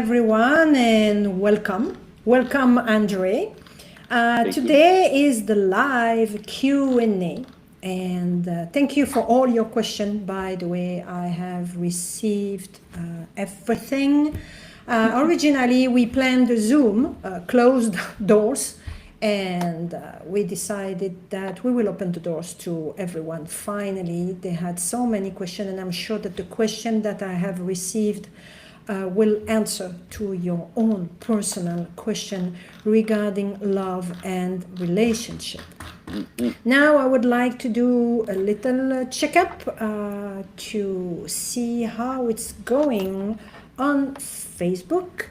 everyone, and welcome. Welcome, André. Today is the live Q&A, and thank you for all your questions. By the way, I have received everything. Originally, we planned the Zoom closed doors, and we decided that we will open the doors to everyone. Finally, they had so many questions, and I'm sure that the question that I have received will answer to your own personal question regarding love and relationship. Now I would like to do a little checkup to see how it's going on Facebook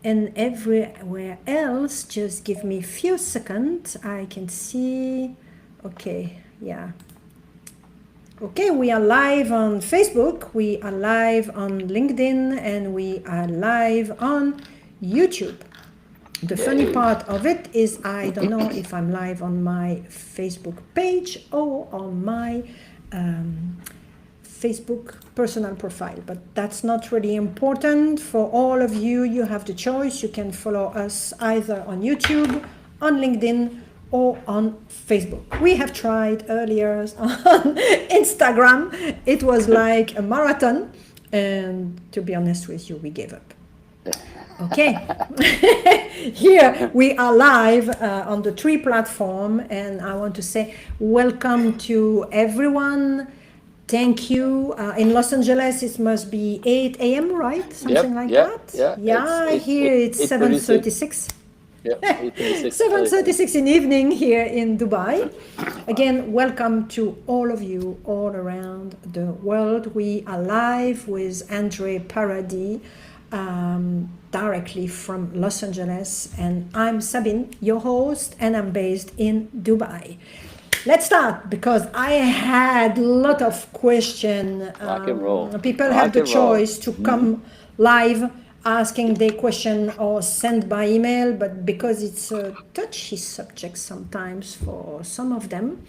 and everywhere else. Just give me a few seconds. I can see. Okay, yeah. Okay, we are live on Facebook, we are live on LinkedIn, and we are live on YouTube. The funny part of it is I don't know if I'm live on my Facebook page or on my Facebook personal profile, but that's not really important. For all of you, you have the choice. You can follow us either on YouTube, on LinkedIn, or on Facebook. We have tried earlier on Instagram. It was like a marathon, and to be honest with you, we gave up. Okay, here we are live on the three platform, and I want to say welcome to everyone. Thank you. In Los Angeles, it must be 8 a.m., right? Something like that? Yeah, here it's 7:36. 7:36 in the evening here in Dubai. Again, welcome to all of you all around the world. We are live with André Paradis directly from Los Angeles, and I'm Sabine, your host, and I'm based in Dubai. Let's start, because I had a lot of questions. Rock and roll. People have the choice to come live asking their question or send by email, but because it's a touchy subject sometimes for some of them,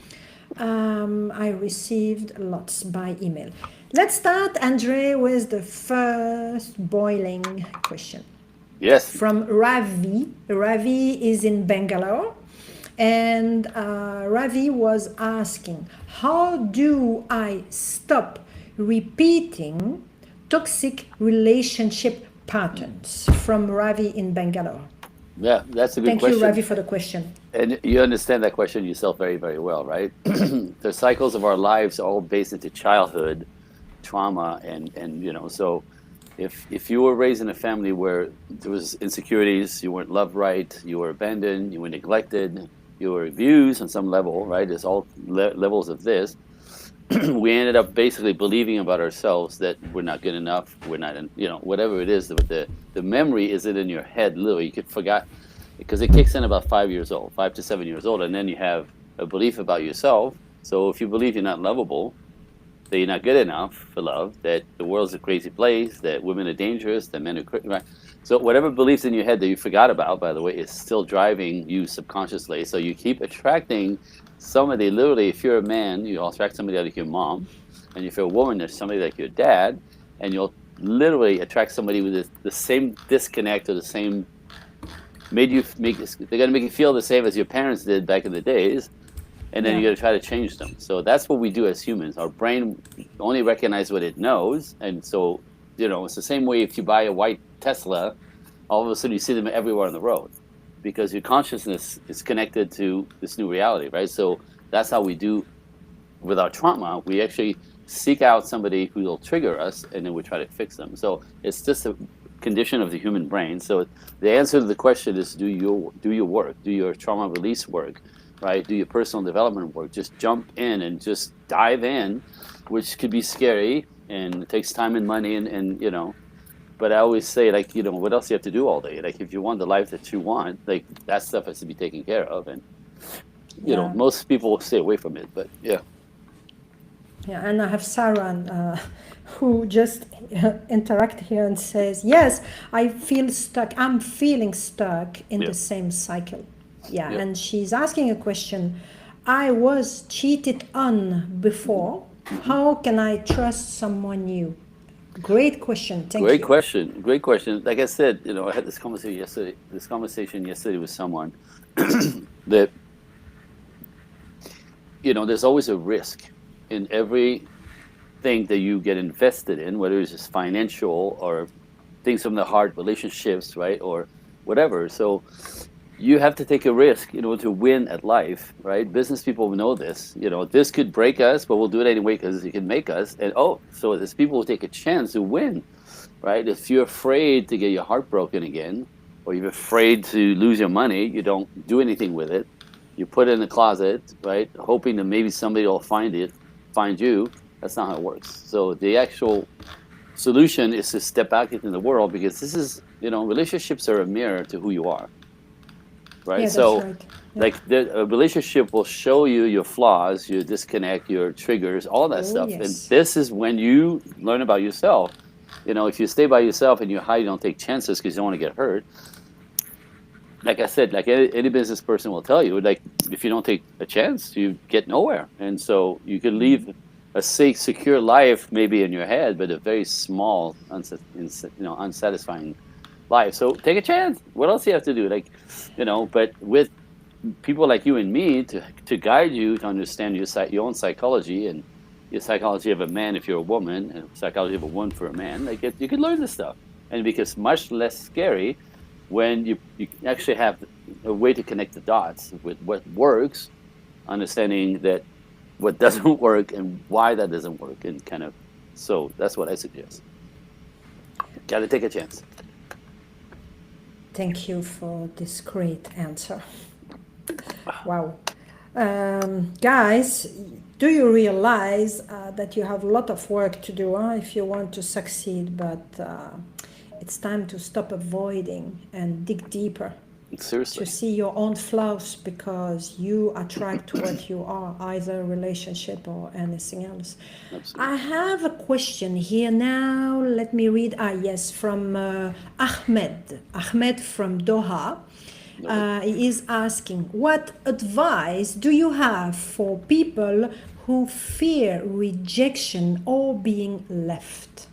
I received lots by email. Let's start, André, with the first boiling question. Yes. From Ravi. Ravi is in Bangalore, and Ravi was asking, how do I stop repeating toxic relationship patterns? From Ravi in Bangalore. Yeah, that's a good question. Thank you, Ravi, for the question. And you understand that question yourself very, very well, right? The cycles of our lives are all based into childhood trauma, and you know, so if you were raised in a family where there was insecurities, you weren't loved right, you were abandoned, you were neglected, you were abused on some level, right? There's all levels of this. We ended up basically believing about ourselves that we're not good enough, we're not, you know, whatever it is, the memory isn't in your head, literally. You could forget, because it kicks in about 5 years old, 5 to 7 years old, and then you have a belief about yourself. So if you believe you're not lovable, that you're not good enough for love, that the world's a crazy place, that women are dangerous, that men are crazy, right? So whatever beliefs in your head that you forgot about, by the way, is still driving you subconsciously. So you keep attracting somebody. Literally, if you're a man, you'll attract somebody like your mom, and if you're a woman, there's somebody like your dad, and you'll literally attract somebody with the same disconnect, or the same they're gonna make you feel the same as your parents did back in the days, and then you're gonna try to change them. So that's what we do as humans. Our brain only recognizes what it knows, and so, you know, it's the same way if you buy a white Tesla, all of a sudden you see them everywhere on the road, because your consciousness is connected to this new reality, right? So that's how we do with our trauma. We actually seek out somebody who will trigger us, and then we try to fix them. So it's just a condition of the human brain. So the answer to the question is, do your work, do your trauma release work, right? Do your personal development work. Just jump in and just dive in, which could be scary, and it takes time and money, and you know. But I always say, like, you know, what else do you have to do all day? Like, if you want the life that you want, like, that stuff has to be taken care of. And, you know, most people will stay away from it, but yeah. Yeah, and I have Sarah who just interact here and says, yes, I feel stuck. I'm feeling stuck in the same cycle. Yeah, and she's asking a question. I was cheated on before. How can I trust someone new? Great question. Thank Great you. question. Great question. Like I said, I had this conversation yesterday. With someone that there's always a risk in everything that you get invested in, whether it's just financial or things from the heart, relationships, right, or whatever. So you have to take a risk in order to win at life, right? Business people know this. This could break us, but we'll do it anyway because it can make us. And so there's people who take a chance to win, right? If you're afraid to get your heart broken again, or you're afraid to lose your money, you don't do anything with it. You put it in the closet, right? Hoping that maybe somebody will find you. That's not how it works. So the actual solution is to step back into the world, because this is, relationships are a mirror to who you are, right? Yeah, So, that's right. Yeah. like, a relationship will show you your flaws, your disconnect, your triggers, all that stuff. Yes. And this is when you learn about yourself. If you stay by yourself and you hide, you don't take chances because you don't want to get hurt. Like I said, like any business person will tell you, like, if you don't take a chance, you get nowhere. And so you can leave a safe, secure life maybe in your head, but a very small, unsatisfying life. So take a chance. What else do you have to do? But with people like you and me to guide you to understand your own psychology, and your psychology of a man if you're a woman, and psychology of a woman for a man, you can learn this stuff, and it becomes much less scary when you actually have a way to connect the dots with what works, understanding that what doesn't work and why that doesn't work, and so that's what I suggest. Got to take a chance. Thank you for this great answer. Wow. Guys, do you realize that you have a lot of work to do if you want to succeed, but it's time to stop avoiding and dig deeper. Seriously. To see your own flaws, because you attract what you are, either relationship or anything else. Absolutely. I have a question here now. Let me read. Yes, from Ahmed. Ahmed from Doha. He is asking, what advice do you have for people who fear rejection or being left?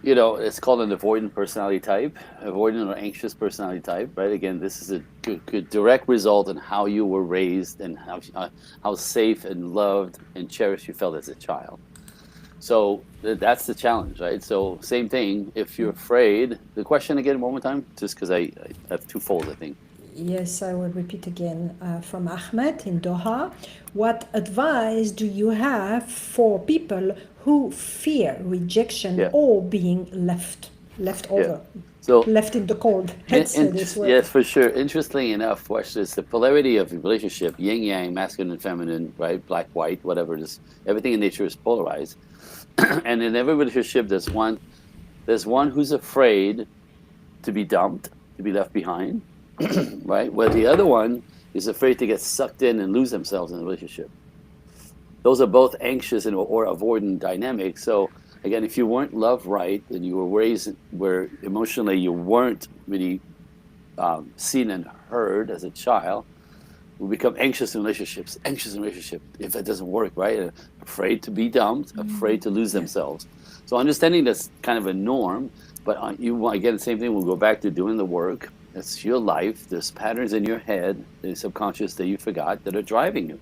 It's called an avoidant personality type, avoidant or anxious personality type, right? Again, this is a good direct result in how you were raised and how safe and loved and cherished you felt as a child. So that's the challenge, right? So same thing, if you're afraid, the question again one more time, just because I have two folds, I think. Yes, I will repeat again from Ahmed in Doha. What advice do you have for people who fear rejection or being left over? So left in the cold. Yes, for sure. Interestingly enough, it's the polarity of the relationship, yin yang, masculine and feminine, right? Black, white, whatever it is. Everything in nature is polarized. And in every relationship, there's one who's afraid to be dumped, to be left behind. Right? Where the other one is afraid to get sucked in and lose themselves in the relationship. Those are both anxious or avoidant dynamics. So again, if you weren't loved right and you were raised where emotionally you weren't really seen and heard as a child, we become anxious in relationships if it doesn't work, right? Afraid to be dumped, afraid to lose themselves. So understanding that's kind of a norm, but again, the same thing, we'll go back to doing the work. It's your life. There's patterns in your head, the subconscious that you forgot, that are driving you.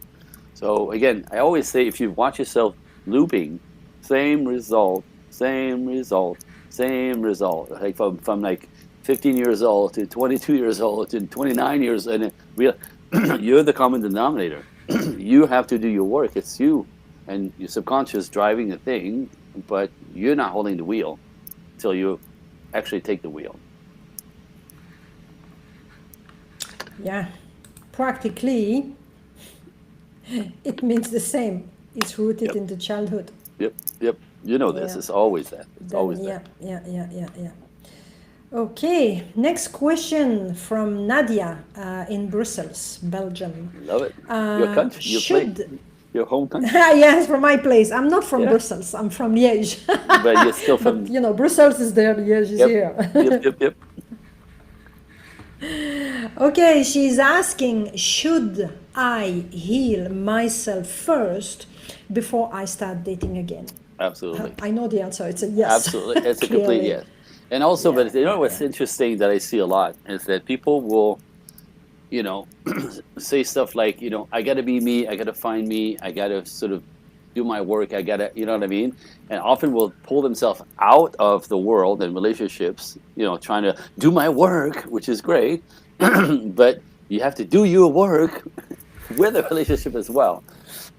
So again, I always say, if you watch yourself looping, same result, like from like 15 years old to 22 years old to 29 years, and you're the common denominator. You have to do your work. It's you and your subconscious driving the thing, but you're not holding the wheel until you actually take the wheel. Yeah, practically, it means the same. It's rooted in the childhood. Yep. You know this. It's always that. It's always that. Yeah. Okay, next question from Nadia in Brussels, Belgium. Love it. Your country, your home country. Yes, from my place. I'm not from Brussels. I'm from Liège. But you're still from. But, Brussels is there. Liège is here. Yep. Okay, she's asking, should I heal myself first before I start dating again? Absolutely. I know the answer. It's a yes. Absolutely. It's a complete Clearly. yes. And also, Yeah, but you know yeah, what's yeah. interesting that I see a lot is that people will, you know, say stuff like, I got to be me, I got to find me, I got to sort of do my work, I got to, you know what I mean? And often will pull themselves out of the world and relationships, trying to do my work, which is great, but you have to do your work with a relationship as well.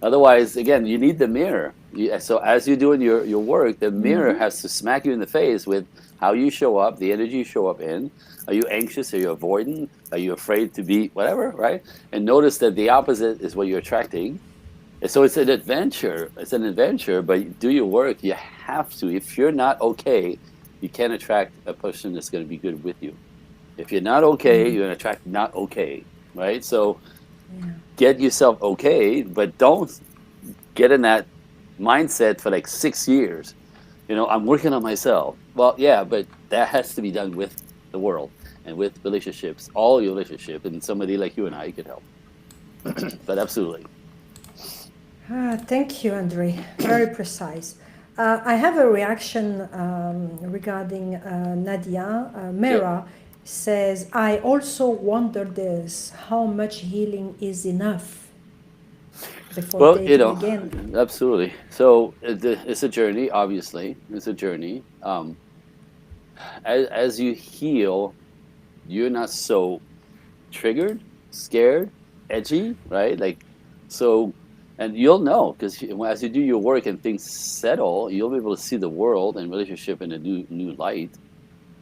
Otherwise, again, you need the mirror. So as you're doing your work, the mirror Mm-hmm. has to smack you in the face with how you show up, the energy you show up in. Are you anxious? Are you avoidant? Are you afraid to be whatever, right? And notice that the opposite is what you're attracting. And so it's an adventure. It's an adventure, but do your work. You have to. If you're not okay, you can't attract a person that's going to be good with you. If you're not okay, you're going to attract not okay, right? So Yeah. get yourself okay, but don't get in that mindset for like 6 years. I'm working on myself. Well, yeah, but that has to be done with the world and with relationships, all your relationship, and somebody like you and I could help. But absolutely. Thank you, Andre. Very precise. I have a reaction regarding Nadia. Yeah. Mera says, I also wonder this, how much healing is enough before Well, dating again? absolutely. So it's a journey. Obviously, it's a journey. As you heal, you're not so triggered, scared, edgy, right? Like, so, and you'll know because as you do your work and things settle, you'll be able to see the world and relationship in a new light,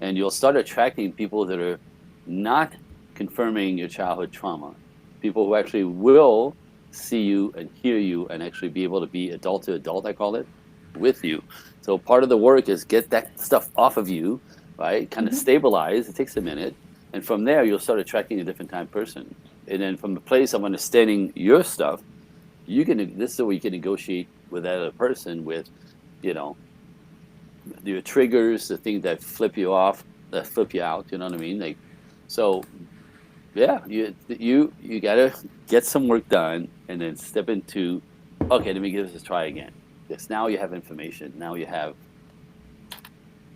and you'll start attracting people that are not confirming your childhood trauma, people who actually will see you and hear you and actually be able to be adult to adult, I call it, with you. So part of the work is get that stuff off of you, right? Kind of Mm-hmm. stabilize. It takes a minute, and from there you'll start attracting a different type of person. And then from the place of understanding your stuff, this is where you can negotiate with that other person with, you know, your triggers, the things that flip you off, that flip you out. You know what I mean? Like, so yeah, you gotta get some work done, and then step into, okay, let me give this a try again. Yes, now you have information. Now you have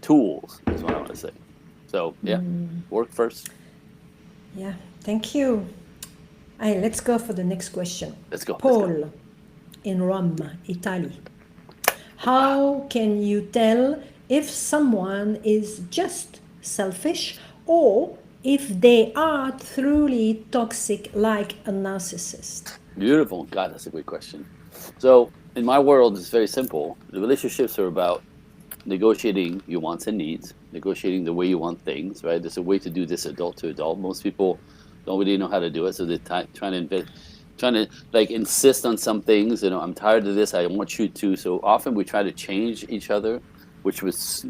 tools. Is what I want to say. So yeah, work first. Yeah, thank you. Hey, let's go for the next question. Let's go. Paul in Rome, Italy. How can you tell if someone is just selfish or if they are truly toxic like a narcissist? Beautiful. God, that's a great question. So in my world, it's very simple. The relationships are about negotiating your wants and needs, negotiating the way you want things, right? There's a way to do this adult to adult. Most people don't really know how to do it, so they're trying to like insist on some things. I'm tired of this. I want you to. So often we try to change each other, which was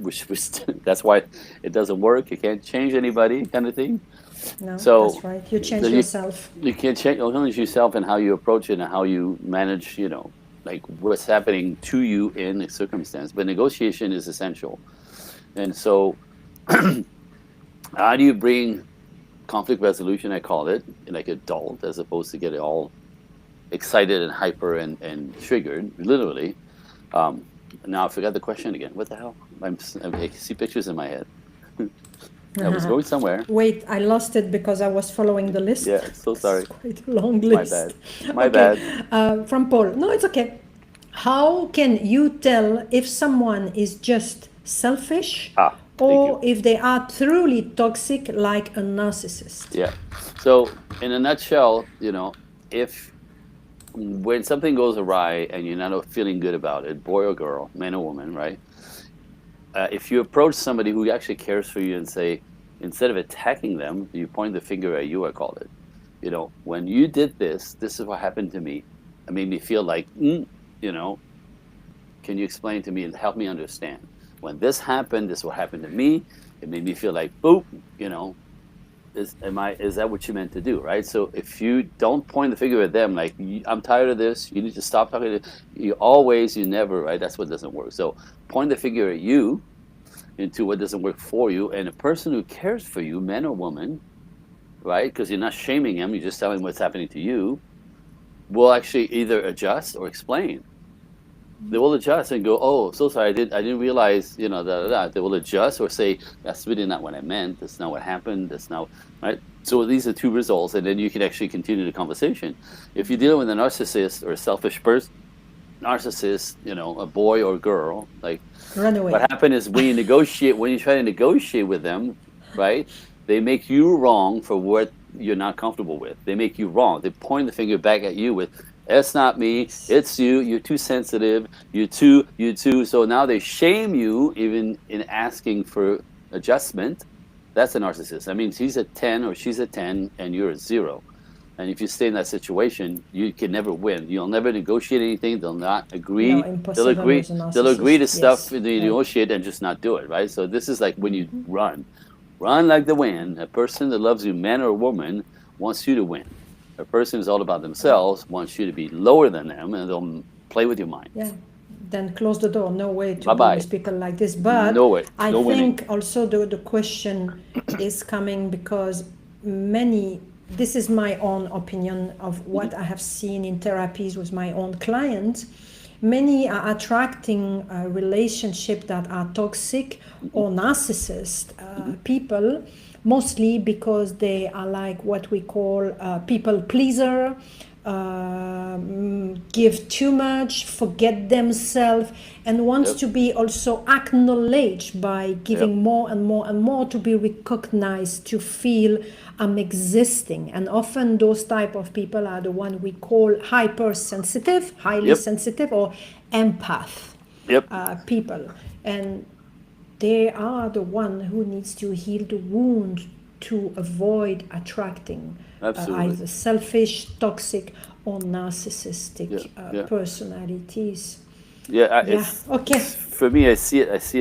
that's why it doesn't work. You can't change anybody, kind of thing. No, So that's right. You change then yourself. you can't change only yourself and how you approach it and how you manage, like what's happening to you in the circumstance. But negotiation is essential. And so how do you bring conflict resolution, I call it, like adult, as opposed to get it all excited and hyper and triggered, literally. Now I forgot the question again. What the hell? I see pictures in my head. I was going somewhere. Wait, I lost it because I was following the list. Yeah, so sorry. It's quite a long My list. bad. My Okay, bad. from Paul. No, it's okay. How can you tell if someone is just selfish Thank or you. if they are truly toxic like a narcissist? Yeah. So in a nutshell, if when something goes awry and you're not feeling good about it, boy or girl, man or woman, right? If you approach somebody who actually cares for you and say, instead of attacking them, you point the finger at you, I call it. When you did this, this is what happened to me. It made me feel like, can you explain to me and help me understand? When this happened, this is what happened to me. It made me feel like, boop, is that what you meant to do, right? So if you don't point the finger at them, like, I'm tired of this, you need to stop talking to you never, right? That's what doesn't work. So point the finger at you into what doesn't work for you, and a person who cares for you, man or woman, right? Because you're not shaming him, you're just telling what's happening to you, will actually either adjust or explain. They will adjust and go, "Oh, so sorry, I didn't realize, They will adjust or say, "That's really not what I meant. That's not what happened. That's not right." So these are two results, and then you can actually continue the conversation. If you're dealing with a narcissist or a selfish person, narcissist, a boy or girl, like Run what away. happened is when you try to negotiate with them, right? They make you wrong for what you're not comfortable with. They make you wrong. They point the finger back at you with, "It's not me, it's you. You're too sensitive. You too." So now they shame you even in asking for adjustment. That's a narcissist. I mean, he's a 10 or she's a 10 and you're a 0. And if you stay in that situation, you can never win. You'll never negotiate anything. They'll not No, agree. They'll impossible agree. with a They'll agree to narcissist. stuff Yes. they Right. negotiate and just not do it, right? So this is like when you run like the wind. A person that loves you, man or woman, wants you to win. A person who's all about themselves wants you to be lower than them, and they'll play with your mind. Yeah. Then close the door. No way to Bye be bye. with people like this. But No way. I No winning. think also the question is coming because many, this is my own opinion of what I have seen in therapies with my own clients. Many are attracting relationships that are toxic or narcissist people, mostly because they are like what we call people pleaser, give too much, forget themselves, and wants Yep. to be also acknowledged by giving Yep. more and more and more, to be recognized, to feel I'm existing. And often those type of people are the one we call hypersensitive, highly Yep. sensitive, or empath Yep. people. And they are the one who needs to heal the wound to avoid attracting Absolutely. either selfish, toxic, or narcissistic Yeah. Yeah. personalities. Yeah. Yeah. Okay. For me. I see it as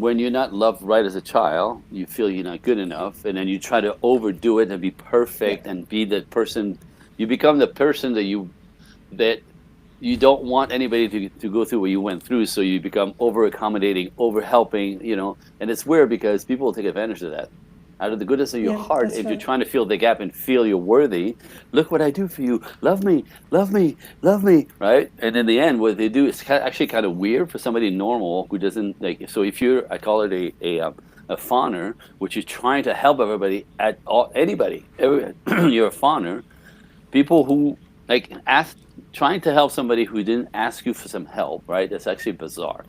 when you're not loved right as a child, you feel you're not good enough, and then you try to overdo it and be perfect Yeah. and be that person. You become the person that you don't want anybody to go through what you went through, so you become over accommodating, over helping, and it's weird because people will take advantage of that. Out of the goodness of your Yeah, heart, that's if you're right. trying to fill the gap and feel you're worthy, look what I do for you. Love me, love me, love me, right? And in the end, what they do is actually kind of weird for somebody normal who doesn't like. So if I call it a fawner, which is trying to help everybody you're a fawner. People who like trying to help somebody who didn't ask you for some help, right? That's actually bizarre.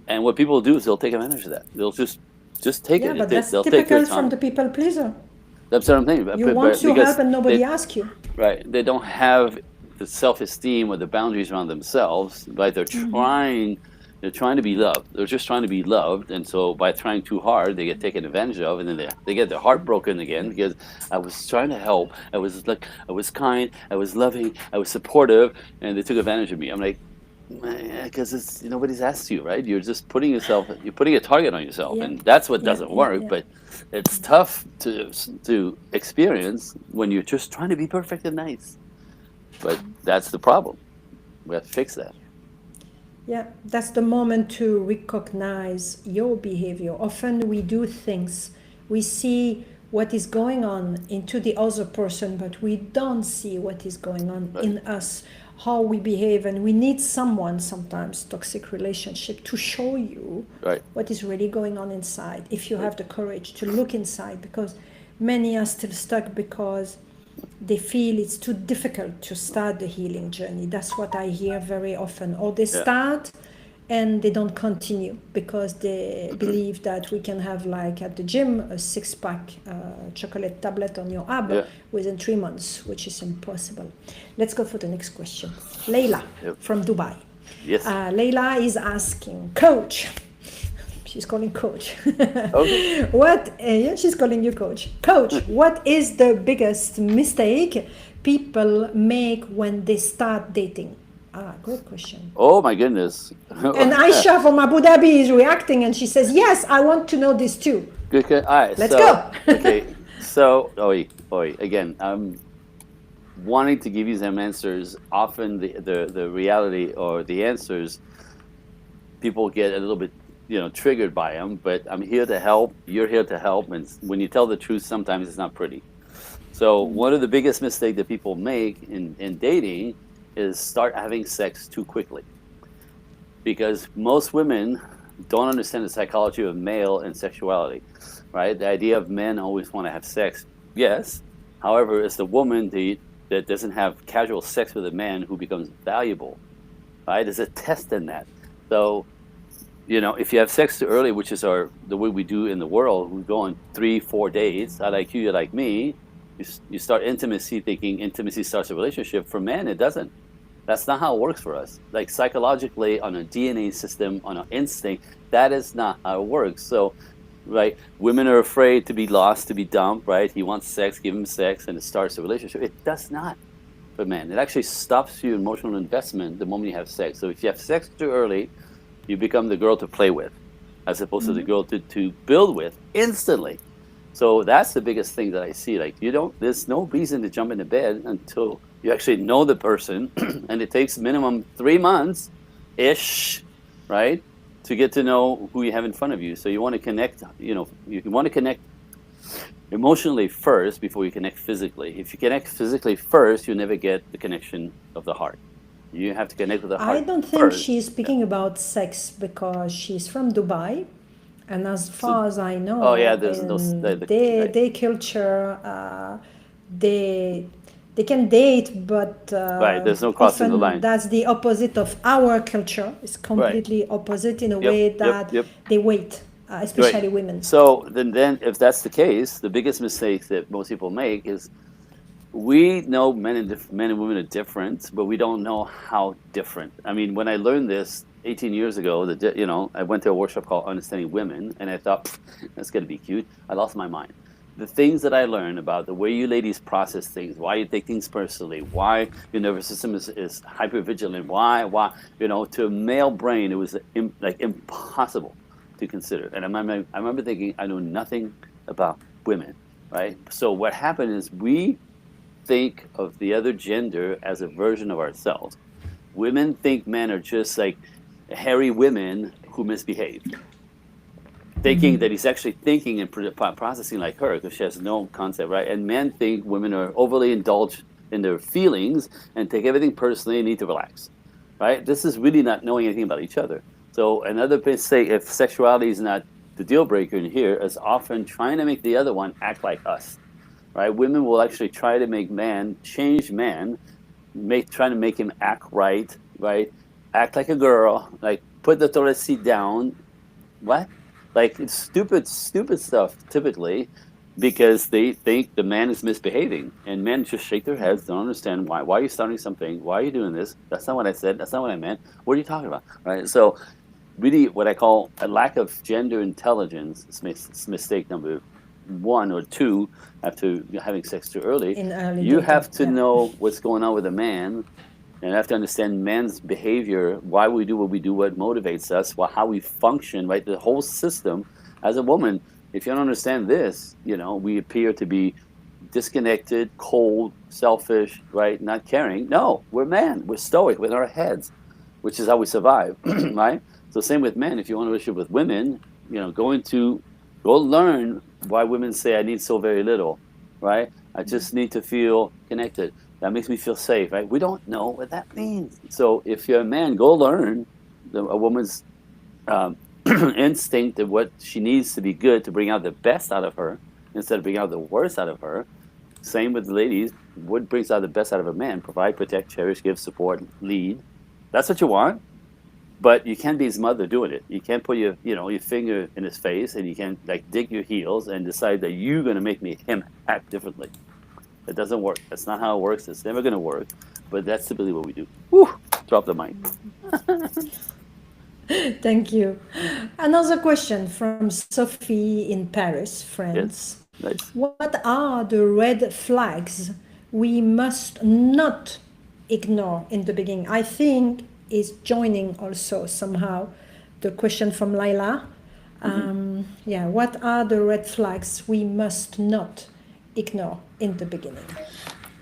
And what people do is they'll take advantage of that. They'll just take Yeah, it. but that's They'll take your typical from time. the people pleaser. That's what I'm thinking. You want to help Because and nobody they asks you. right, they don't have the self-esteem or the boundaries around themselves. Right, they're trying to be loved. They're just trying to be loved, and so by trying too hard, they get taken advantage of, and then they get their heart broken again because I was trying to help. I was kind. I was loving. I was supportive, and they took advantage of me. I'm like, because it's nobody's asked you, right? You're just putting a target on yourself, Yeah. and that's what Yeah, doesn't yeah, work. yeah. But it's tough to experience when you're just trying to be perfect and nice. But that's the problem. We have to fix that. Yeah, that's the moment to recognize your behavior. Often we do things, we see what is going on into the other person, but we don't see what is going on Right. in us, how we behave. And we need someone, sometimes toxic relationship, to show you Right. what is really going on inside, if you have the courage to look inside, because many are still stuck because they feel it's too difficult to start the healing journey. That's what I hear very often. Or they Yeah. start and they don't continue because they believe that we can have, like at the gym, a 6-pack chocolate tablet on your ab Yeah. within 3 months, which is impossible. Let's go for the next question. Leila Yep. from Dubai. Yes. Leila is asking, Coach. She's calling Coach. Okay. She's calling you Coach. Coach, what is the biggest mistake people make when they start dating? Good question. Oh my goodness. And Aisha from Abu Dhabi is reacting, and she says, "Yes, I want to know this too." Good. All right. Let's go. Okay. So, again, I'm wanting to give you some answers. Often the reality or the answers, people get a little bit triggered by them. But I'm here to help. You're here to help. And when you tell the truth, sometimes it's not pretty. So one of the biggest mistakes that people make in dating is start having sex too quickly. Because most women don't understand the psychology of male and sexuality, right? The idea of men always want to have sex, yes. However, it's the woman that doesn't have casual sex with a man who becomes valuable, right? There's a test in that. So, if you have sex too early, which is the way we do in the world, we go on 3-4 dates. I like you like me. You start intimacy thinking intimacy starts a relationship. For men, it doesn't. That's not how it works for us. Like psychologically, on a DNA system, on an instinct, that is not how it works. So, right, women are afraid to be lost, to be dumped, right? He wants sex, give him sex, and it starts a relationship. It does not for men. It actually stops your emotional investment the moment you have sex. So if you have sex too early, you become the girl to play with, as opposed to the girl to build with instantly. So that's the biggest thing that I see. Like there's no reason to jump into bed until you actually know the person, and it takes minimum 3 months-ish, right, to get to know who you have in front of you. So you want to connect, you want to connect emotionally first before you connect physically. If you connect physically first, you never get the connection of the heart. You have to connect with the heart. I don't think she's speaking about sex because she's from Dubai, and as far as I know, there's their culture, they can date, but right, there's no crossing the line. That's the opposite of our culture. It's completely opposite in a way that they wait, especially women. So then, if that's the case, the biggest mistake that most people make is we know men and women are different, but we don't know how different. I mean, when I learned this 18 years ago, I went to a workshop called Understanding Women, and I thought, that's going to be cute. I lost my mind. The things that I learned about the way you ladies process things, why you take things personally, why your nervous system is hypervigilant, why, to a male brain, it was impossible to consider. And I remember thinking, I know nothing about women, right? So what happened is we think of the other gender as a version of ourselves. Women think men are just like hairy women who misbehave, thinking that he's actually thinking and processing like her because she has no concept, right? And men think women are overly indulged in their feelings and take everything personally and need to relax, right? This is really not knowing anything about each other. So another mistake, if sexuality is not the deal breaker in here, is often trying to make the other one act like us. Right? Women will actually try to make change man, trying to make him act right, act like a girl, like put the toilet seat down. What? Like it's stupid stuff typically, because they think the man is misbehaving, and men just shake their heads, don't understand why. Why are you starting something? Why are you doing this? That's not what I said. That's not what I meant. What are you talking about? Right? So, really, what I call a lack of gender intelligence is mistake number 1 or 2 after having sex too early. You have to know what's going on with a man, and have to understand man's behavior, why we do what we do, what motivates us, how we function, right? The whole system. As a woman, if you don't understand this, we appear to be disconnected, cold, selfish, right? Not caring. No, we're men. We're stoic with our heads, which is how we survive, right? So same with men. If you want a relationship with women, go learn why women say I need so very little, right? I just need to feel connected. That makes me feel safe, right? We don't know what that means. So if you're a man, go learn a woman's instinct of what she needs to be good to bring out the best out of her instead of bringing out the worst out of her. Same with the ladies. What brings out the best out of a man? Provide, protect, cherish, give, support, lead. That's what you want. But you can't be his mother doing it. You can't put your finger in his face, and you can't dig your heels and decide that you're going to make him act differently. It doesn't work. That's not how it works. It's never going to work. But that's typically what we do. Whew, drop the mic. Thank you. Another question from Sophie in Paris, France. Yes. Nice. What are the red flags we must not ignore in the beginning? I think is joining also somehow the question from Laila. What are the red flags we must not ignore in the beginning?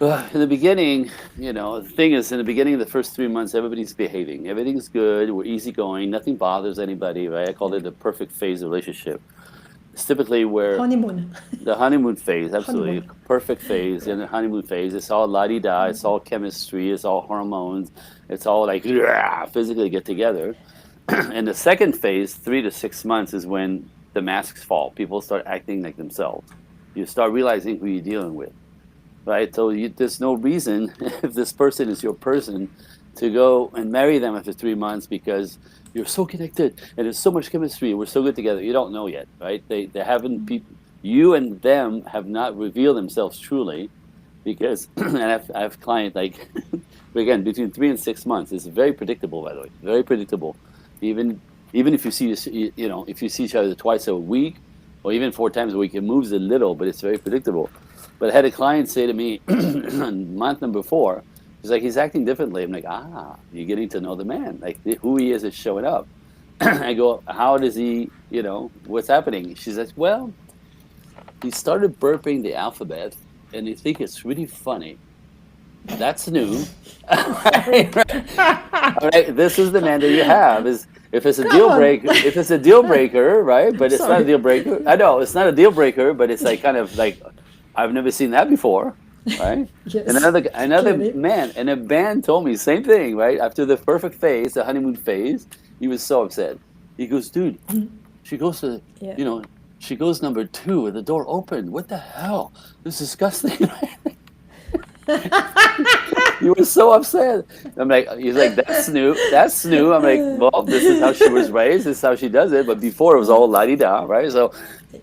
In the beginning, the thing is, in the beginning of the first 3 months, everybody's behaving. Everything's good. We're easygoing. Nothing bothers anybody, right? I call it the perfect phase of relationship. it's typically where Honeymoon. the honeymoon phase, absolutely, Honeymoon. perfect phase. In the honeymoon phase, it's all la-di-da, it's all chemistry, it's all hormones, it's all like physically get together. And the second phase, 3 to 6 months, is when the masks fall. People start acting like themselves. You start realizing who you're dealing with, right? So there's no reason, if this person is your person, to go and marry them after 3 months because you're so connected and there's so much chemistry and we're so good together. You don't know yet, right? They haven't, you and them have not revealed themselves truly, because and I have clients like again, between 3 and 6 months. It's very predictable, by the way, very predictable. Even if you see if you see each other twice a week or even 4 times a week, it moves a little, but it's very predictable. But I had a client say to me month number 4, he's like, he's acting differently. I'm like, you're getting to know the man. Like, who he is showing up. I go, how does he, what's happening? She's like, well, he started burping the alphabet, and they think it's really funny. That's new. All right, this is the man that you have. If it's a deal breaker, right? But it's not a deal breaker. I know it's not a deal breaker, but it's like kind of like, I've never seen that before, right? Yes. And another man in a band told me same thing, right? After the perfect phase, the honeymoon phase, he was so upset. He goes, dude, she goes to, she goes number 2 and the door opened. What the hell? This is disgusting. He was so upset. I'm like, he's like, that's new. That's new. I'm like, well, this is how she was raised. This is how she does it. But before it was all la-di-da, right? So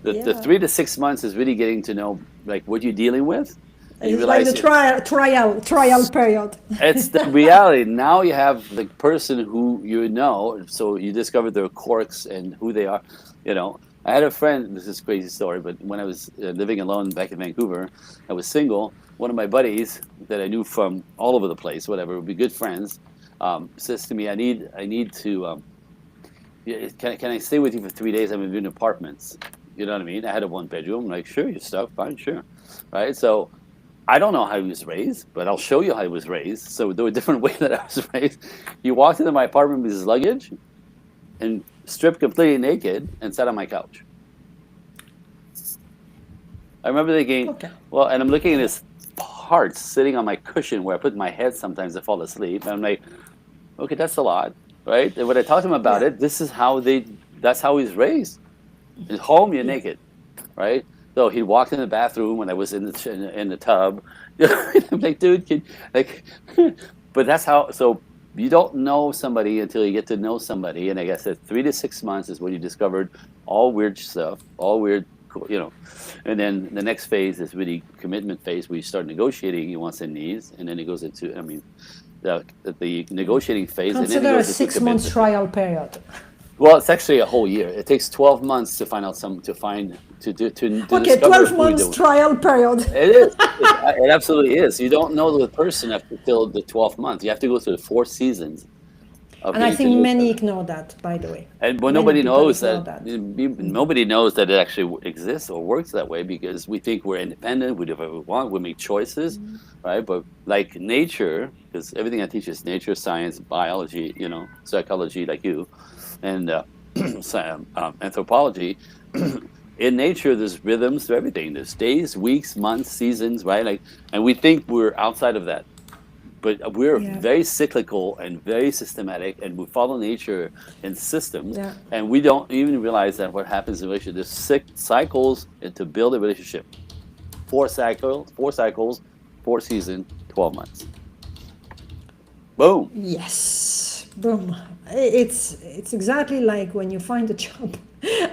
the 3 to 6 months is really getting to know like what you're dealing with. It's like the trial period. It's the reality. Now you have the person who you know, so you discover their quirks and who they are. I had a friend, this is a crazy story, but when I was living alone back in Vancouver, I was single. One of my buddies that I knew from all over the place, whatever, would be good friends, says to me, I need to, can I stay with you for 3 days? I'm in apartments. You know what I mean? I had a 1-bedroom. I'm like, sure, you're stuck, fine, sure. Right? So I don't know how he was raised, but I'll show you how he was raised. So there were different ways that I was raised. He walked into my apartment with his luggage and stripped completely naked and sat on my couch. I remember thinking, well, and I'm looking at his heart sitting on my cushion where I put my head sometimes to fall asleep. And I'm like, okay, that's a lot, right? And when I talked to him about it, that's how he's raised. At home, you're naked, right? So he walked in the bathroom when I was in the tub. I'm like, dude, but that's how. So you don't know somebody until you get to know somebody. And like I said, 3 to 6 months is when you discovered all weird stuff, all weird, And then the next phase is really commitment phase, where you start negotiating your wants and needs, and then it goes into, the negotiating phase. Consider and then a 6 months trial period. Well, it's actually a whole year. It takes 12 months to find out to okay, 12 months trial period. It is. It absolutely is. You don't know the person until the 12th month. You have to go through the 4 seasons. And I think many ignore that, by the way. And nobody knows that. Nobody knows that it actually exists or works that way, because we think we're independent, we do whatever we want, we make choices, right? But like nature, because everything I teach is nature, science, biology, psychology, like you, and anthropology. In nature, there's rhythms to everything. There's days, weeks, months, seasons, right? And we think we're outside of that. But we're very cyclical and very systematic, and we follow nature in systems, and we don't even realize that what happens in a relationship. There's 6 cycles to build a relationship. 4 cycles, 4 seasons, 12 months. Boom. Yes, boom. It's exactly like when you find a job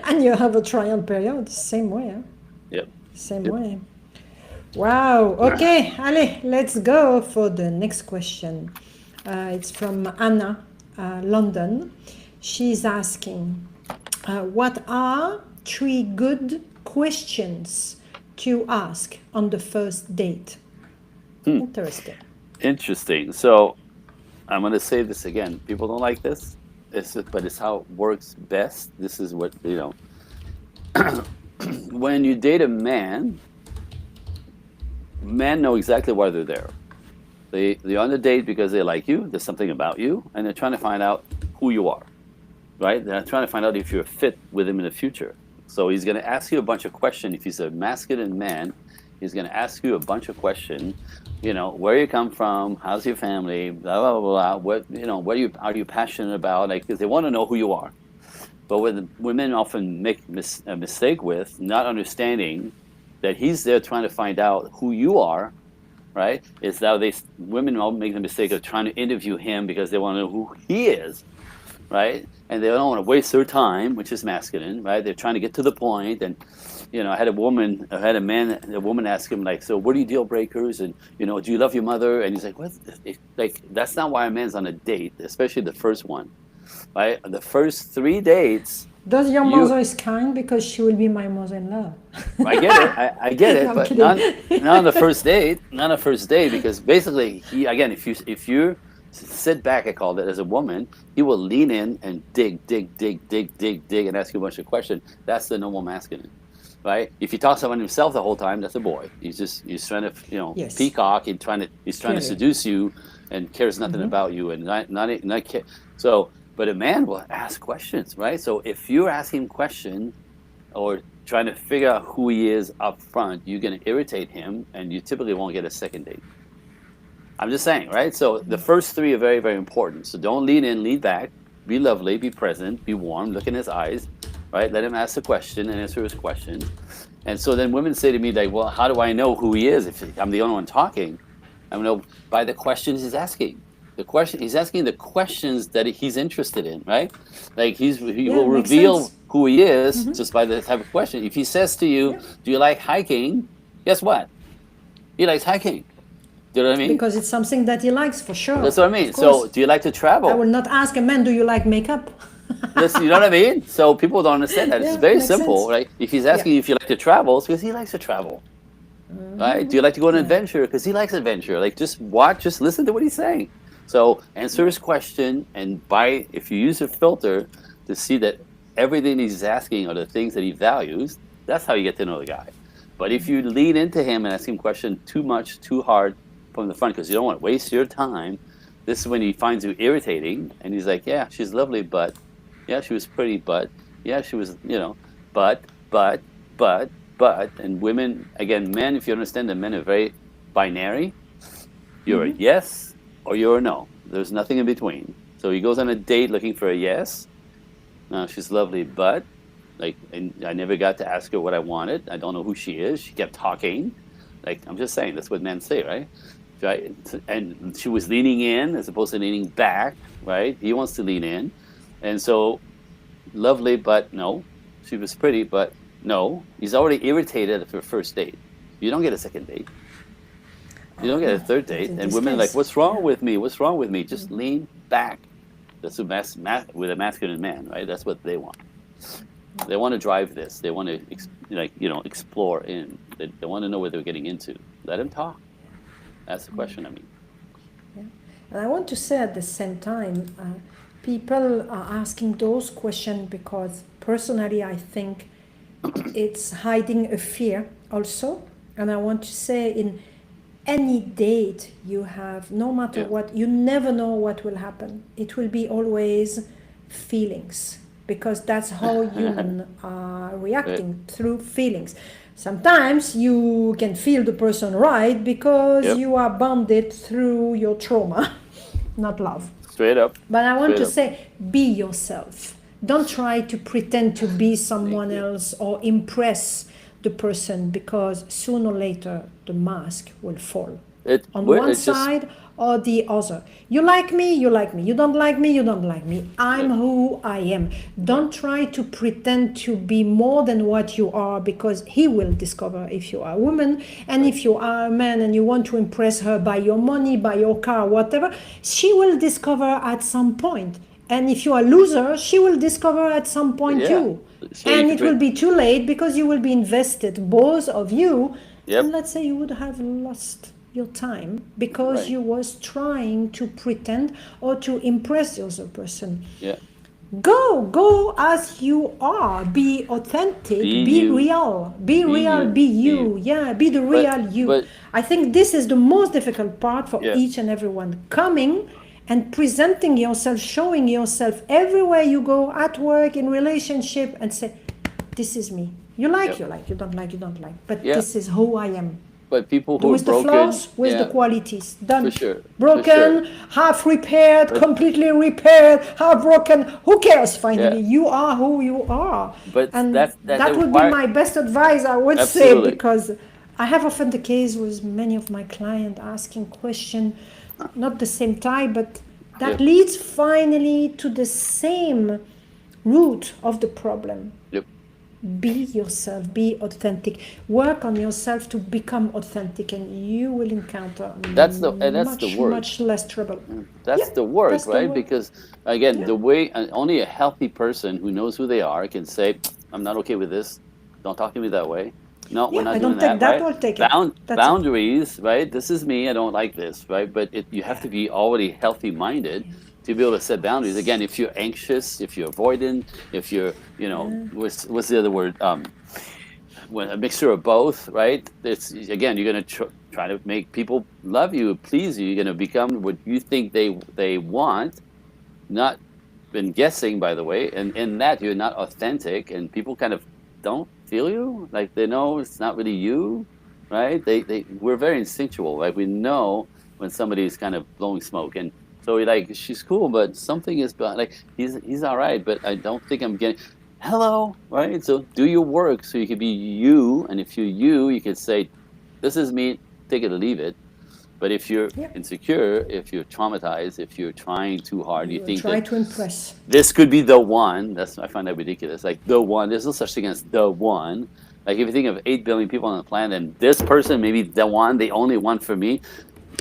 and you have a trial period. Same way. Huh? Yep. Same way. Wow. Okay, allez, let's go for the next question. It's from Anna, London. She's asking, what are 3 good questions to ask on the first date? Interesting. So I'm going to say this again. People don't like this, but it's how it works best. This is what, when you date a man, men know exactly why they're there. They're on the date because they like you, there's something about you, and they're trying to find out who you are, right? They're trying to find out if you're a fit with them in the future. So he's going to ask you a bunch of questions. If he's a masculine man, he's going to ask you a bunch of questions. Where you come from, how's your family, blah blah blah. What are you passionate about? Like, because they want to know who you are. But what women often make a mistake with, not understanding that he's there trying to find out who you are, right? Is that women all make the mistake of trying to interview him because they want to know who he is, right? And they don't want to waste their time, which is masculine, right? They're trying to get to the point. And I had a woman ask him, like, so what are your deal breakers? And do you love your mother? And he's like, what? Like, that's not why a man's on a date, especially the first one, right? The first 3 dates. Does your mother is kind because she will be my mother-in-law? I get it. I get it, No, but kidding. not on the first date. Not on the first date, because basically, if you sit back, I call it, as a woman, he will lean in and dig, and ask you a bunch of questions. That's the normal masculine, right? If he talks about himself the whole time, that's a boy. He's trying to Yes. peacock and he's trying to seduce you and cares nothing about you and not care. So. But a man will ask questions, right? So if you're asking questions or trying to figure out who he is up front, you're going to irritate him, and you typically won't get a second date. I'm just saying, right? So the first 3 are very, very important. So don't lean in, lean back, be lovely, be present, be warm, look in his eyes, right? Let him ask the question and answer his questions. And so then women say to me, like, well, how do I know who he is if I'm the only one talking? I know by the questions he's asking. He's asking the questions that he's interested in, right? Like he will reveal sense. who he is just by the type of question. If he says to you, do you like hiking? Guess what? He likes hiking. Do you know what I mean? Because it's something that he likes, for sure. That's what I mean. So do you like to travel? I will not ask a man, do you like makeup? You know what I mean? So people don't understand that. It's very makes simple, sense. right? If he's asking you if you like to travel, it's because he likes to travel. Right? Do you like to go on an adventure? Because he likes adventure. Like, just listen to what he's saying. So answer his question, and if you use a filter to see that everything he's asking are the things that he values, that's how you get to know the guy. But if you lean into him and ask him questions too much, too hard from the front, because you don't want to waste your time, this is when he finds you irritating, and he's like, yeah, she's lovely, but, yeah, she was pretty, but, yeah, she was, but, and women, again, men, if you understand that men are very binary, you're a yes, or you're a no. There's nothing in between. So he goes on a date looking for a yes. No, she's lovely, but and I never got to ask her what I wanted. I don't know who she is. She kept talking. Like, I'm just saying, that's what men say, right? And she was leaning in as opposed to leaning back, right? He wants to lean in. And so, lovely, but no. She was pretty, but no. He's already irritated at her first date. You don't get a second date. You don't get a third date, and women are like, what's wrong with me? What's wrong with me? Just lean back. That's with a masculine man, right? That's what they want. They want to drive this. They want to, explore in. They want to know what they're getting into. Let him talk. That's the question, I mean. Yeah. And I want to say at the same time, people are asking those questions because personally I think it's hiding a fear also. And I want to say in any date you have, no matter what, you never know what will happen. It will be always feelings, because that's how humans are reacting, through feelings. Sometimes you can feel the person right because you are bonded through your trauma, not love. Straight up. But I want to say, be yourself. Don't try to pretend to be someone else or impress the person, because sooner or later the mask will fall on one side or the other. You like me, you like me. You don't like me, you don't like me. I'm who I am. Don't try to pretend to be more than what you are, because he will discover if you are a woman, and if you are a man and you want to impress her by your money, by your car, whatever, she will discover at some point. And if you are a loser, she will discover at some point too. So and it will be too late, because you will be invested, both of you. And let's say you would have lost your time because you was trying to pretend or to impress the other person. Go as you are. Be authentic. Be real. Be real. Be you. Be the real you. But I think this is the most difficult part for each and everyone. Coming and presenting yourself, showing yourself everywhere you go, at work, in relationship, and say, this is me. You like, Yep. you like, you don't like, you don't like. But Yeah. this is who I am. But people who are With the broken, flaws, with the yeah, qualities. Done. for sure, Broken, half repaired, But completely repaired, half broken. Who cares finally? yeah, You are who you are. but And that that would be require my best advice, I would say, absolutely. because I have often the case with many of my clients asking questions, not the same type, but that Yep, leads finally to the same root of the problem. yep. Be yourself, be authentic, work on yourself to become authentic, and you will encounter That's the much work. less trouble. That's Yeah, the work, that's the right? word. Because again, Yeah, the way only a healthy person who knows who they are can say, "I'm not okay with this. Don't talk to me that way. No, we're yeah, I not doing don't take that." that, Right? or take it. That's it. Boundaries, right? This is me. I don't like this, right? But you have to be already healthy-minded to be able to set boundaries. Again, if you're anxious, if you're avoidant, if you're, what's the other word? When a mixture of both, right? It's again, you're going to try to make people love you, please you. You're going to become what you think they want, not been guessing, by the way. And in that, you're not authentic, and people kind of don't feel you, like they know it's not really you, right? We're very instinctual, right? We know when somebody's kind of blowing smoke, and so we're like, she's cool, but something is like he's all right, but I don't think I'm getting. Hello, right? So do your work so you can be you, and if you're you, you can say, "This is me, take it or leave it." But if you're Yeah, insecure, if you're traumatized, if you're trying too hard, you you think try that to impress. this could be the one. I find that ridiculous. Like the one, there's no such thing as the one. Like if you think of 8 billion people on the planet, and this person may be the one, the only one for me,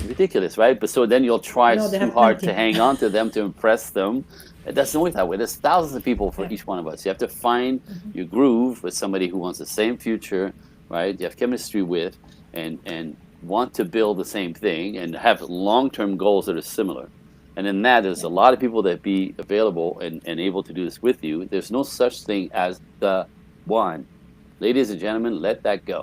ridiculous, right? But so then you'll try No, they too have hard to plenty. hang on to them to impress them. It doesn't work that way. There's thousands of people for Yeah. each one of us. You have to find your groove with somebody who wants the same future, right? You have chemistry with, and want to build the same thing, and have long-term goals that are similar. And in that, there's a lot of people that be available and able to do this with you. There's no such thing as the one. Ladies and gentlemen, let that go.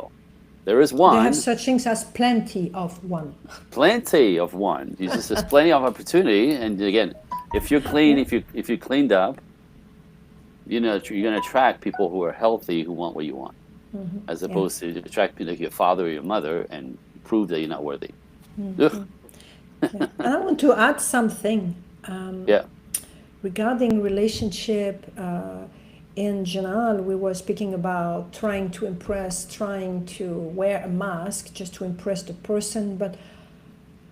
There is They have one, such things as plenty of one. plenty of one. There's plenty of opportunity. And again, if you're clean, Yeah. if you're cleaned up, you're going to attract people who are healthy, who want what you want, as Yeah. opposed to attract people like your father or your mother and prove that you're not worthy. Ugh. Yeah. And I want to add something Yeah. regarding relationship. In general, we were speaking about trying to impress, trying to wear a mask just to impress the person. But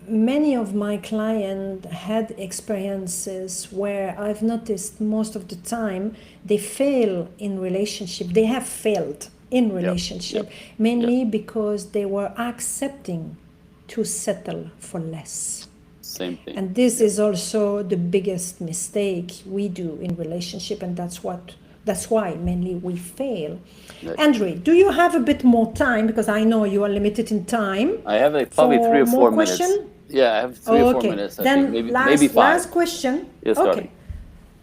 many of my clients had experiences where I've noticed most of the time they fail in relationship. They have failed in Yep. relationship Yep. Yep. mainly because they were accepting to settle for less. Same thing. And this is also the biggest mistake we do in relationship, and that's why mainly we fail. Right. Andre, do you have a bit more time, because I know you are limited in time, I have like probably for 3 or 4 more minutes. question? Yeah, I have 3 or 4 Okay. minutes. I Then think maybe 5. last question. Yes, Okay.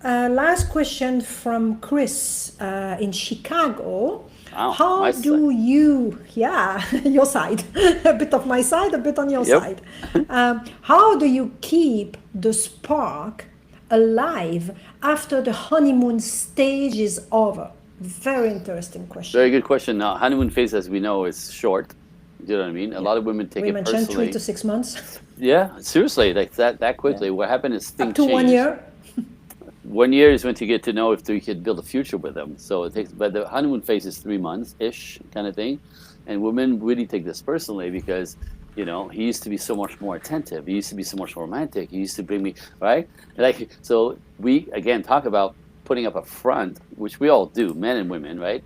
Scotty. Last question from Chris in Chicago. Wow, How my do you, yeah, your side, a bit of my side, a bit on your Yep. side. How do you keep the spark alive after the honeymoon stage is over? Very interesting question. Very good question. Now, honeymoon phase, as we know, is short. You know what I mean? A lot of women take We it mentioned 3 personally. to 6 months, Yeah, seriously, like that quickly. What happened is up things to 1 change. year. 1 year is when you get to know if you could build a future with them. So it takes, but the honeymoon phase is 3 months ish kind of thing, and women really take this personally because he used to be so much more attentive. He used to be so much more romantic. He used to bring me right. Like so, we again talk about putting up a front, which we all do, men and women, right?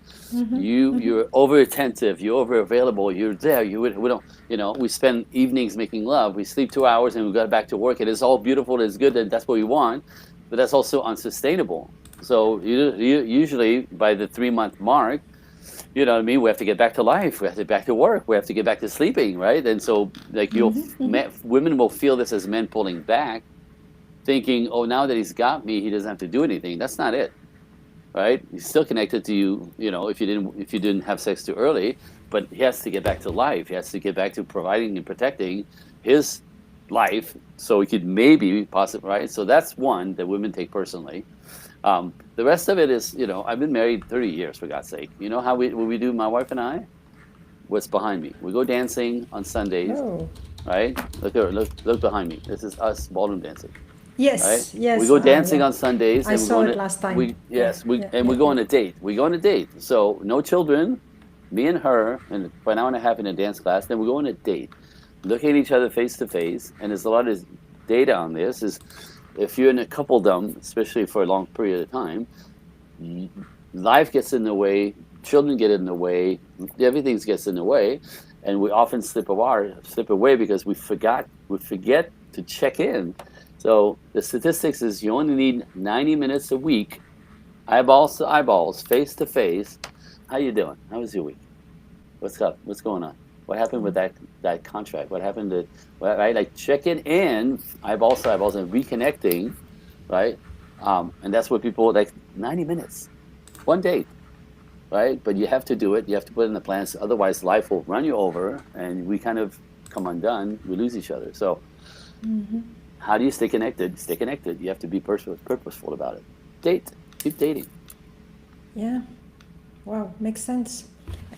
You're over attentive. You're over available. You're there. We don't. We spend evenings making love. We sleep 2 hours and we go back to work. It is all beautiful. It's good, and that's what we want. But that's also unsustainable. So you usually by the 3-month mark, you know what I mean, we have to get back to life. We have to get back to work. We have to get back to sleeping, right? And so like women will feel this as men pulling back, thinking, oh, now that he's got me, he doesn't have to do anything. That's not it, right? He's still connected to you, if you didn't have sex too early, but he has to get back to life. He has to get back to providing and protecting his life so he could maybe possibly, right? So that's one that women take personally. The rest of it is, I've been married 30 years, for God's sake. You know how what we do, my wife and I? What's behind me? We go dancing on Sundays, Oh, right? Look behind me. This is us ballroom dancing, right? yes, We yes. go dancing Yeah. on Sundays, I and we saw go on it a, last time. we yes, we Yeah, and yeah, we go yeah. on a date. We go on a date. So no children, me and her, and for an hour and a half in a dance class. Then we go on a date, looking at each other face to face. And there's a lot of data on this. Is if you're in a coupledom, especially for a long period of time, life gets in the way, children get in the way, everything gets in the way, and we often slip away because we forget to check in. So the statistics is you only need 90 minutes a week, eyeballs to eyeballs, face to face. How you doing? How was your week? What's up? What's going on? What happened with that contract? What happened to right? Like checking in, eyeballs to eyeballs, and reconnecting, right? And that's what people like 90 minutes, one date, right? But you have to do it. You have to put in the plans. Otherwise, life will run you over, and we kind of come undone. We lose each other. So, how do you stay connected? Stay connected. You have to be purposeful about it. Date. Keep dating. Yeah. Wow, makes sense.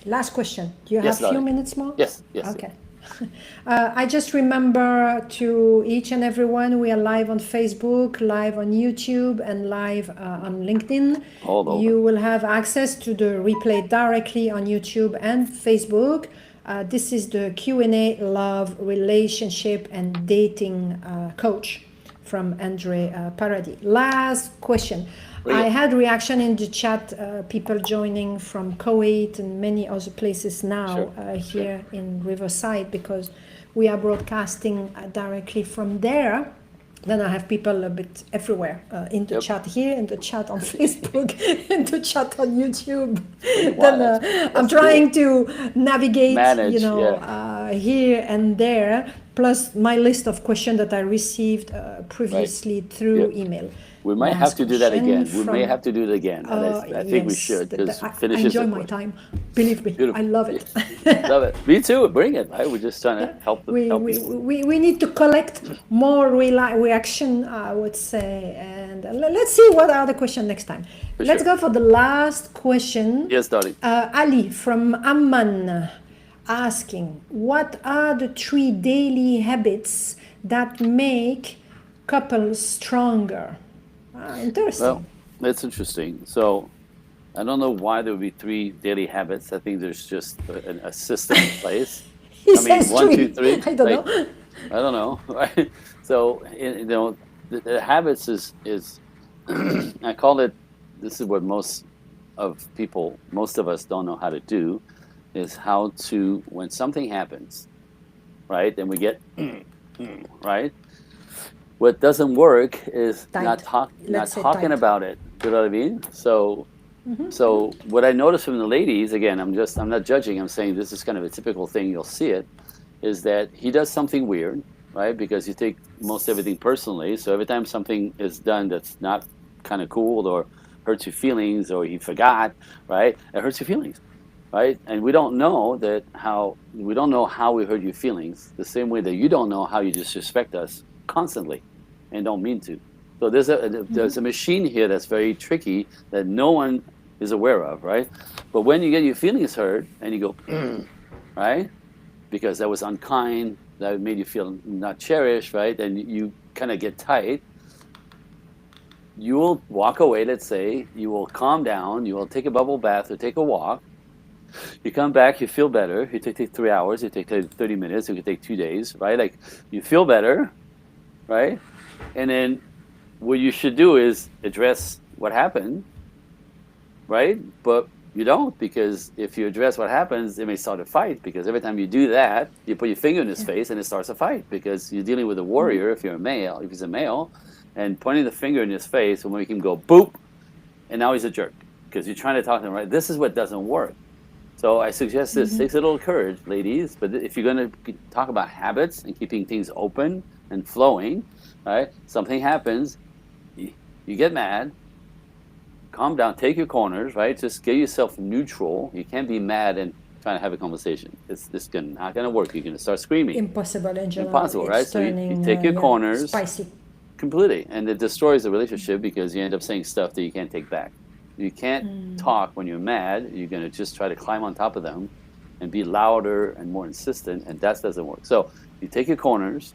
Last question. Do you Yes, have a few darling. minutes more? Yes. Yes. Okay. I just remember to each and everyone, we are live on Facebook, live on YouTube, and live on LinkedIn. All over. You will have access to the replay directly on YouTube and Facebook. This is the Q&A Love, Relationship, and Dating Coach from André Paradis. Last question. Bring it. I had reaction in the chat, people joining from Kuwait and many other places now Sure. here in Riverside, because we are broadcasting directly from there. Then I have people a bit everywhere in the Yep. chat here, in the chat on Facebook, in the chat on YouTube. Wow, Then I'm trying to navigate, Manage, here and there, plus my list of questions that I received previously through Yep. email. We might have Last to do that question again. We may from- have to do it again. And I think we yes, should, because I finishes enjoy the my question. time. Believe me, Beautiful. I love it. Love it. Me too. Bring it. Right? We're just trying to help people. We need to collect more reaction, I would say, and let's see what are the questions next time. For Let's sure. go for the last question. Yes, darling. Ali from Amman asking, what are the 3 daily habits that make couples stronger? Interesting. Well, that's interesting. So I don't know why there would be 3 daily habits. I think there's just a system in place. He I mean, says 1, 3. 2, 3. I don't know. I don't know. Right? So the habits is I call it. This is what most of us don't know how to do, is how to, when something happens, right? And we get right. What doesn't work is Tight. not Let's say talking tight. about it. You know what I mean? So what I notice from the ladies, again, I'm not judging. I'm saying this is kind of a typical thing. You'll see it, is that he does something weird, right? Because you take most everything personally. So every time something is done that's not kind of cool or hurts your feelings, or he forgot, right? It hurts your feelings, right? And we don't know how we hurt your feelings, the same way that you don't know how you disrespect us constantly and don't mean to. So there's a machine here that's very tricky that no one is aware of, right? But when you get your feelings hurt and you go, right? Because that was unkind, that made you feel not cherished, right? And you kind of get tight. You will walk away, let's say, you will calm down, you will take a bubble bath or take a walk. You come back, you feel better. You take 3 hours, you take 30 minutes, it could take 2 days, right? Like, you feel better, right? And then what you should do is address what happened, right? But you don't, because if you address what happens, it may start a fight, because every time you do that, you put your finger in his face and it starts a fight, because you're dealing with a warrior if he's a male, and pointing the finger in his face will make him go boop, and now he's a jerk, because you're trying to talk to him, right? This is what doesn't work. So I suggest this. Takes a little courage, ladies, but if you're going to talk about habits and keeping things open and flowing, right? Something happens, you get mad, calm down, take your corners, right? Just get yourself neutral. You can't be mad and trying to have a conversation. It's not going to work. You're going to start screaming. Impossible, Angela. Impossible, right? It's So you turning, take your corners. Spicy. Completely. And it destroys the relationship because you end up saying stuff that you can't take back. You can't talk when you're mad. You're going to just try to climb on top of them and be louder and more insistent, and that doesn't work. So you take your corners,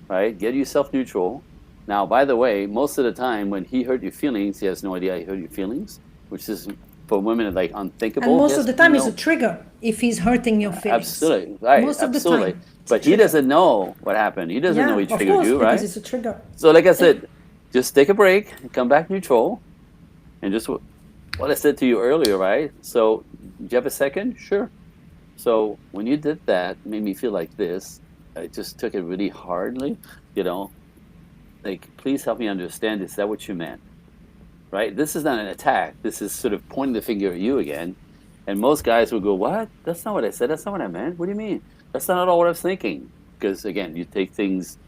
right? Get yourself neutral. Now, by the way, most of the time when he hurt your feelings, he has no idea he hurt your feelings, which is for women like unthinkable. And most of the time it's a trigger if he's hurting your feelings. Absolutely, right? Most of absolutely. the time. But he doesn't know what happened. He doesn't know he triggered you, right? Because it's a trigger. So like I said, just take a break, come back neutral, and just what I said to you earlier, right? So, do you have a second? Sure. So when you did that, it made me feel like this. I just took it really hardly, like, please help me understand, is that what you meant? Right? This is not an attack. This is sort of pointing the finger at you again. And most guys will go, what? That's not what I said. That's not what I meant. What do you mean? That's not at all what I was thinking. Because, again, you take things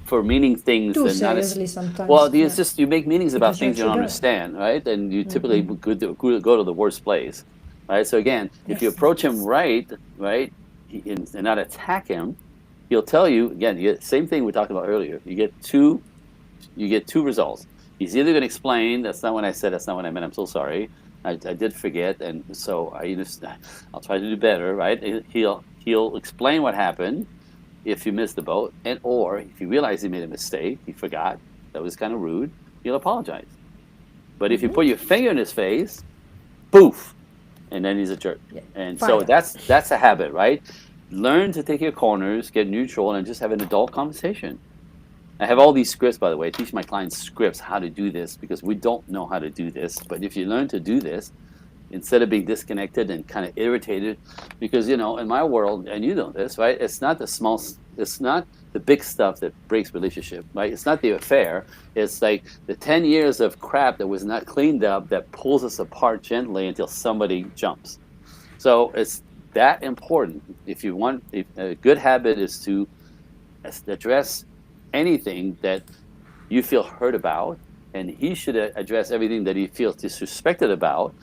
for meaning things. Too and seriously not sometimes. Well, it's just you make meanings about Because things you don't understand, right? And you typically go to the worst place, right? So, again, if you approach him right, and not attack him, he'll tell you, again, you get same thing we talked about earlier. You get two results. He's either going to explain, that's not what I said, that's not what I meant, I'm so sorry. I did forget, and so I'll try to do better, right? He'll explain what happened if you missed the boat, or if you realize he made a mistake, he forgot, that was kind of rude, he'll apologize. But if you put your finger in his face, poof, and then he's a jerk. Yeah. And so that's a habit, right? Learn to take your corners, get neutral, and just have an adult conversation. I have all these scripts, by the way. I teach my clients scripts how to do this because we don't know how to do this. But if you learn to do this, instead of being disconnected and kind of irritated, because, in my world, and you know this, right? It's not the big stuff that breaks relationship, right? It's not the affair. It's like the 10 years of crap that was not cleaned up that pulls us apart gently until somebody jumps. So it's that important. If a good habit is to address anything that you feel hurt about, and he should address everything that he feels disrespected about,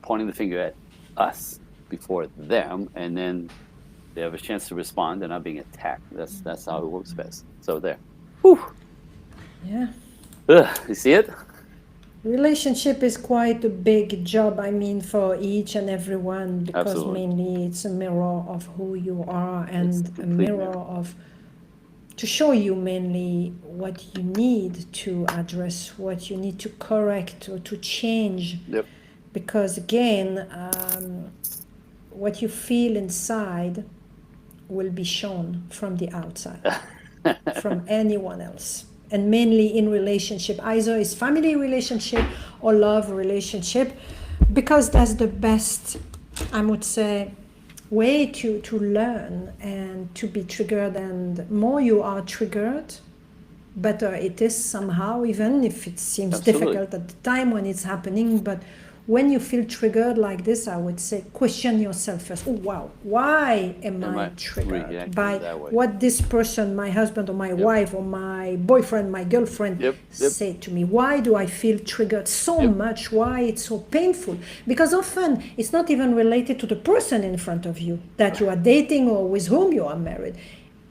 pointing the finger at us before them, and then they have a chance to respond. They're not being attacked. That's how it works best. So there. Whew. Yeah. You see it? Relationship is quite a big job, for each and every one, because Absolutely. mainly it's a mirror of who you are, and a mirror of to show you mainly what you need to address, what you need to correct or to change. Yep. Because again, what you feel inside will be shown from the outside, from anyone else. And mainly in relationship, either it's family relationship or love relationship, because that's the best, I would say, way to learn and to be triggered. And more you are triggered, better it is somehow, even if it seems difficult at the time when it's happening. But when you feel triggered like this, I would say question yourself first. Oh wow, why am I triggered by what this person, my husband or my wife or my boyfriend, my girlfriend say to me? Why do I feel triggered so much? Why it's so painful? Because often it's not even related to the person in front of you that you are dating or with whom you are married.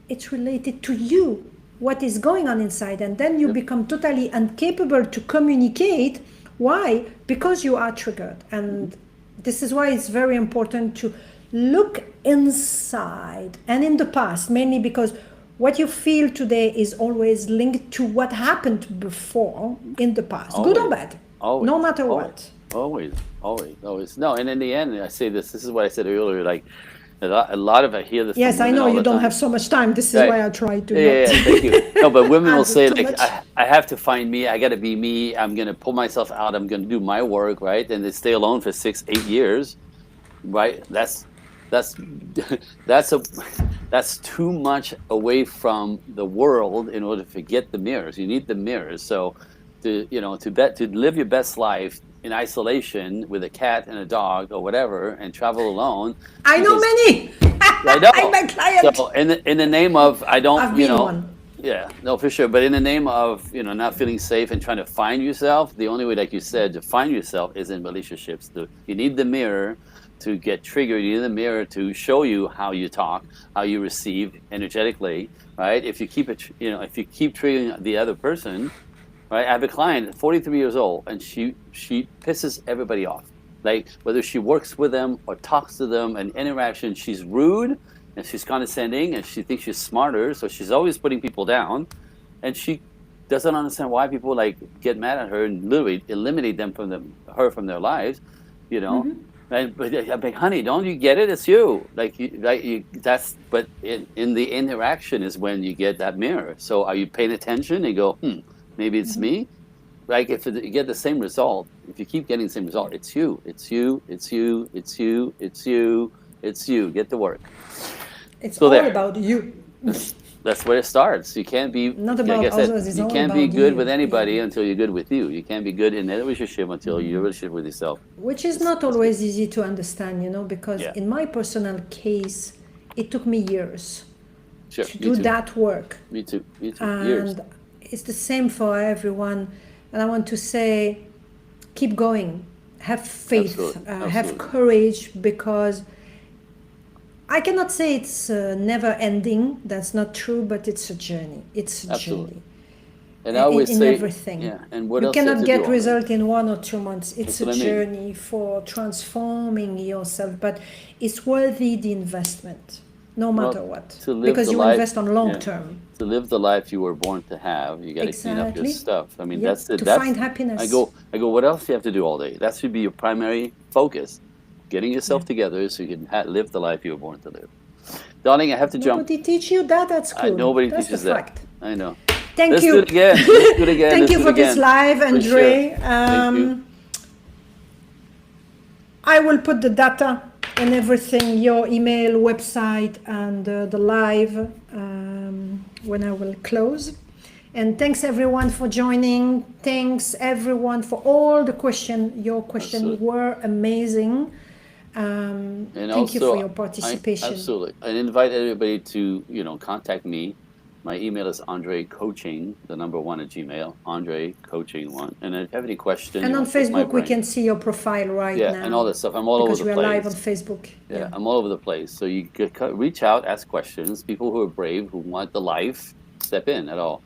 It's related to you, what is going on inside, and then you become totally incapable to communicate. Why? Because you are triggered. And this is why it's very important to look inside and in the past, mainly because what you feel today is always linked to what happened before in the past, good or bad, no matter what. Always. No, and in the end, I say this is what I said earlier, like, a lot of I hear this. Yes, I know you don't have so much time. This is why I try to. Yeah, thank you. No, but women will say like, I have to find me. I got to be me. I'm gonna pull myself out. I'm gonna do my work, right? And they stay alone for 6-8 years, right? That's too much away from the world in order to forget the mirrors. You need the mirrors. So, to live your best life in isolation with a cat and a dog or whatever, and travel alone. I know many. I know. I'm my client. So in the name of I've been one. Yeah, no, for sure. But in the name of not feeling safe and trying to find yourself, the only way, like you said, to find yourself is in relationships. You need the mirror to get triggered. You need the mirror to show you how you talk, how you receive energetically, right? If you keep it, if you keep triggering the other person, right? I have a client, 43 years old, and she pisses everybody off. Like whether she works with them or talks to them, and interaction, she's rude and she's condescending and she thinks she's smarter, so she's always putting people down, and she doesn't understand why people like get mad at her and literally eliminate them from her from their lives, And, but I'm like, honey, don't you get it? It's you. But in the interaction is when you get that mirror. So are you paying attention and go, maybe it's me? Like if you get the same result, if you keep getting the same result, it's you, it's you, it's you, it's you, it's you, it's you. Get to work. It's all about you. That's where it starts. You can't be not about others. You can't be good with anybody until you're good with you. You can't be good in any relationship until you're relationship with yourself. Which is not always easy to understand, because in my personal case, it took me years to do that work. Me too. And years. It's the same for everyone. And I want to say, keep going. Have faith. Absolutely. Have courage, because I cannot say it's never ending. That's not true, but it's a journey. It's a journey. And I always say, everything. And what you else cannot you get result in 1 or 2 months. It's That's a journey for transforming yourself, but it's worthy the investment, no matter what. Because you invest on long term. To live the life you were born to have, you got to clean up your stuff. I mean, that's it. To find happiness. I go. What else do you have to do all day? That should be your primary focus. Getting yourself together so you can live the life you were born to live. Darling, I have to jump. Nobody teach you that at school. Nobody That's teaches the that. fact. I know. Thank you. Let's do it again. Thank you for this live, André. Thank you. I will put the data and everything, your email, website, and the live when I will close. And thanks everyone for joining. Thanks everyone for all the questions. Your questions were amazing. And thank you for your participation. Absolutely. I invite everybody to, contact me. My email is andrecoaching, the number 1 at Gmail, andrecoaching1. And if you have any questions. And on Facebook, we can see your profile now. Yeah, and all that stuff. I'm all over the place. Because we are live on Facebook. Yeah, I'm all over the place. So you reach out, ask questions. People who are brave, who want the life, step in at all.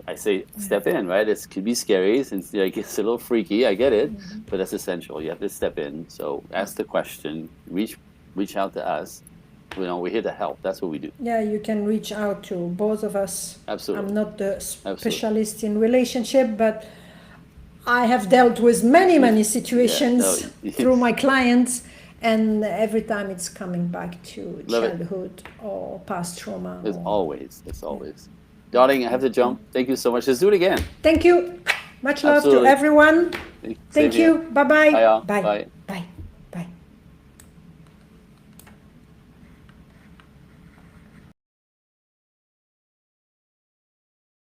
I say step in, right? It could be scary, since it's a little freaky. I get it, but that's essential. You have to step in. So ask the question. Reach out to us. We're here to help. That's what we do. Yeah, you can reach out to both of us. Absolutely. I'm not the specialist in relationship, but I have dealt with many situations through my clients, and every time it's coming back to childhood or past trauma. It's always. Darling, I have to jump. Thank you so much. Let's do it again. Thank you. Much love to everyone. Thank you. Bye-bye. Bye.